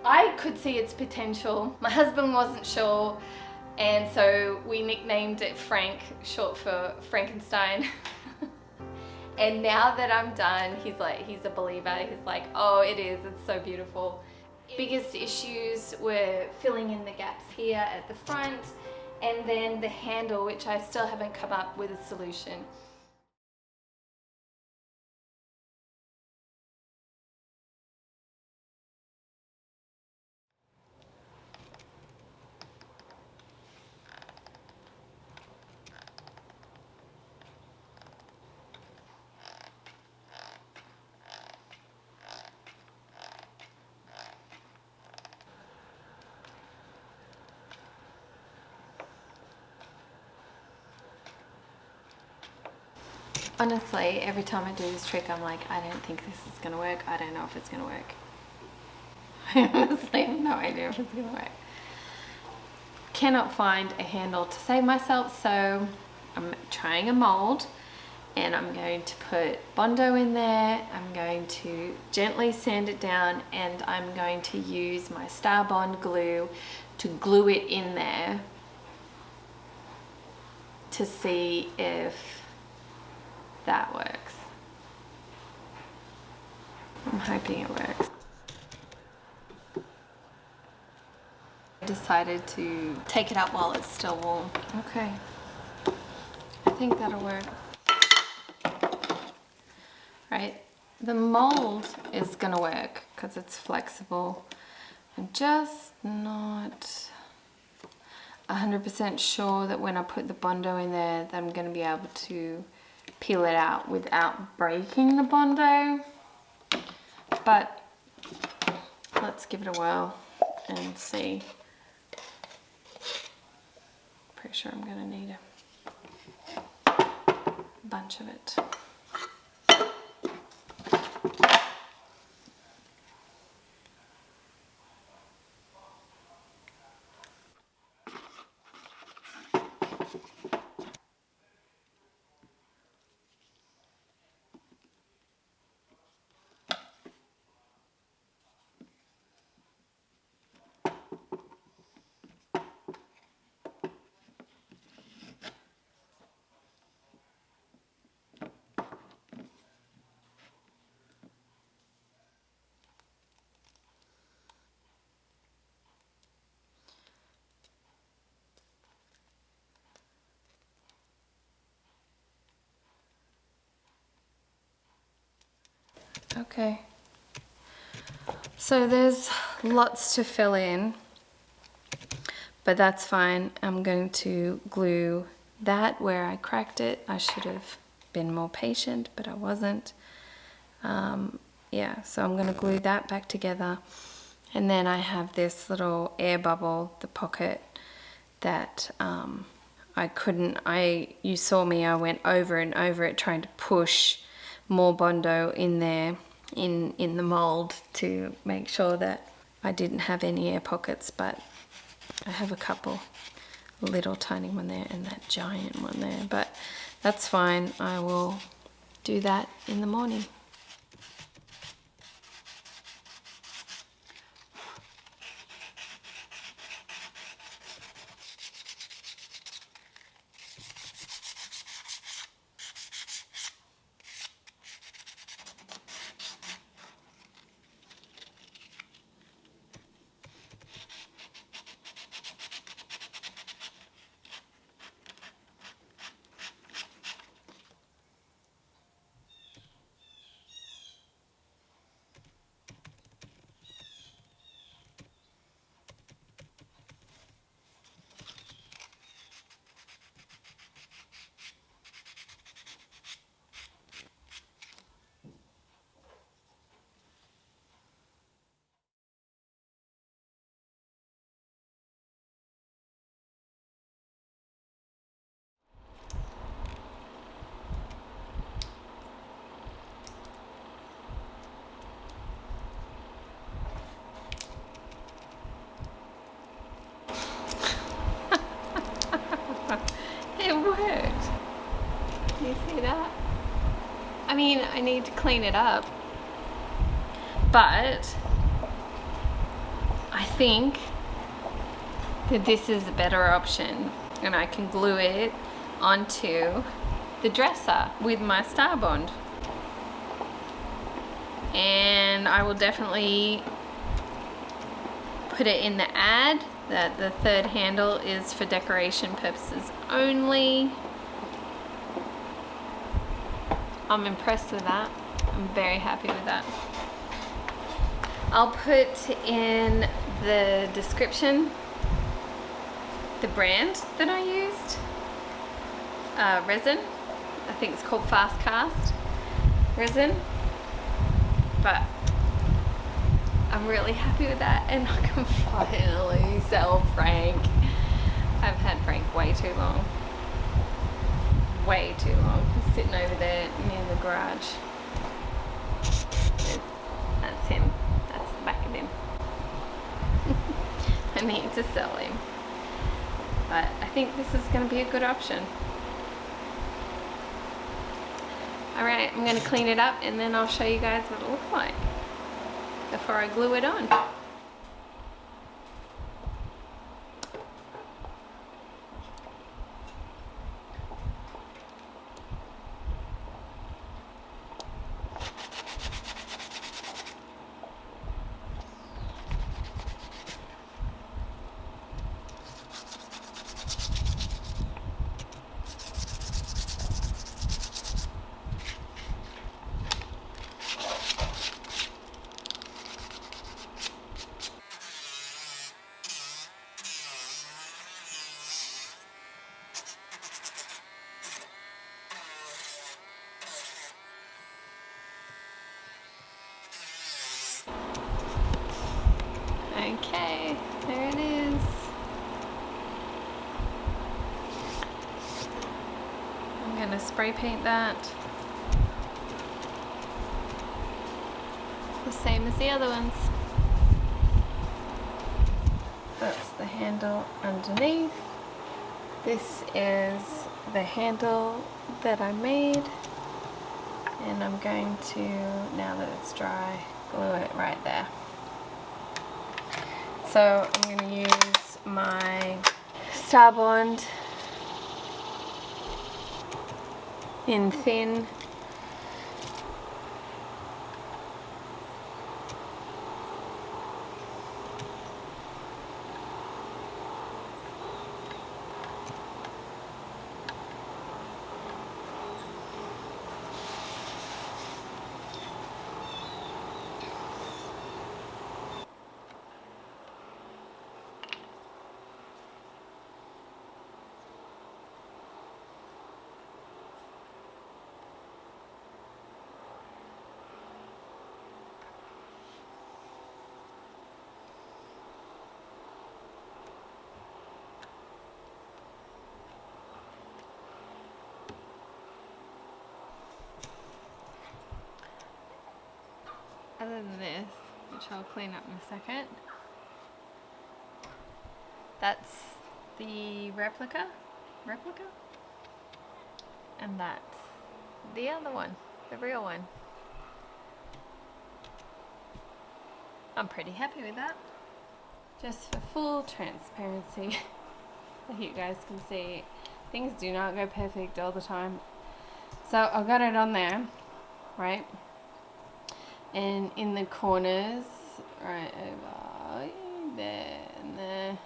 I could see its potential. My husband wasn't sure, and so we nicknamed it Frank, short for Frankenstein. And now that I'm done, he's a believer. He's like, oh, it is, it's so beautiful. Biggest issues were filling in the gaps here at the front, and then the handle, which I still haven't come up with a solution. Honestly, every time I do this trick, I'm like, I don't think this is gonna work. I don't know if it's gonna work. I honestly have no idea if it's gonna work. Cannot find a handle to save myself, so I'm trying a mold, and I'm going to put Bondo in there. I'm going to gently sand it down, and I'm going to use my Star Bond glue to glue it in there to see if that works. I'm hoping it works. I decided to take it up while it's still warm. Okay, I think that'll work. Right, the mold is gonna work because it's flexible. I'm just not 100% sure that when I put the Bondo in there that I'm gonna be able to peel it out without breaking the Bondo, but let's give it a whirl and see. Pretty sure I'm gonna need a bunch of it. Okay, so there's lots to fill in, but that's fine. I'm going to glue that where I cracked it. I should have been more patient, but I wasn't. Yeah, so I'm going to glue that back together, and then I have this little air bubble, the pocket, that you saw me, I went over and over it trying to push more Bondo in there in the mold to make sure that I didn't have any air pockets, but I have a couple, a little tiny one there and that giant one there, but that's fine. I will do that in the morning. It worked. Do you see that? I mean, I need to clean it up, but I think that this is a better option, and I can glue it onto the dresser with my Star Bond. And I will definitely put it in the ad that the third handle is for decoration purposes only. I'm impressed with that. I'm very happy with that. I'll put in the description the brand that I used. Resin. I think it's called Fast Cast Resin. But I'm really happy with that, and I can finally sell Frank. I've had Frank way too long. Way too long. He's sitting over there near the garage. That's him. That's the back of him. I need to sell him. But I think this is going to be a good option. Alright, I'm going to clean it up and then I'll show you guys what it looks like before I glue it on. Okay, there it is. I'm going to spray paint that the same as the other ones. That's the handle underneath. This is the handle that I made, and I'm going to, now that it's dry, glue it right there. So I'm going to use my Star Bond in thin. Other than this, which I'll clean up in a second, that's the replica, and that's the other one, the real one. I'm pretty happy with that. Just for full transparency, so you guys can see, things do not go perfect all the time. So I've got it on there, right? And in the corners, right over there and there,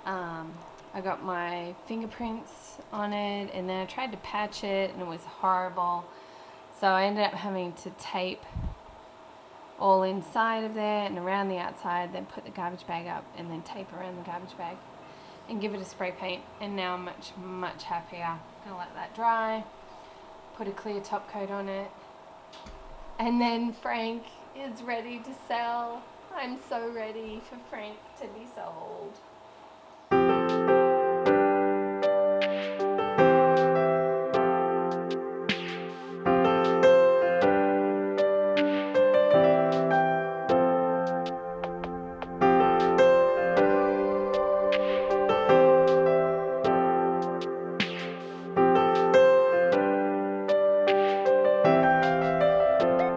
I got my fingerprints on it, and then I tried to patch it and it was horrible. So I ended up having to tape all inside of there and around the outside, then put the garbage bag up and then tape around the garbage bag and give it a spray paint. And now I'm much happier. I'm gonna let that dry, put a clear top coat on it. And then Frank is ready to sell. I'm so ready for Frank to be sold.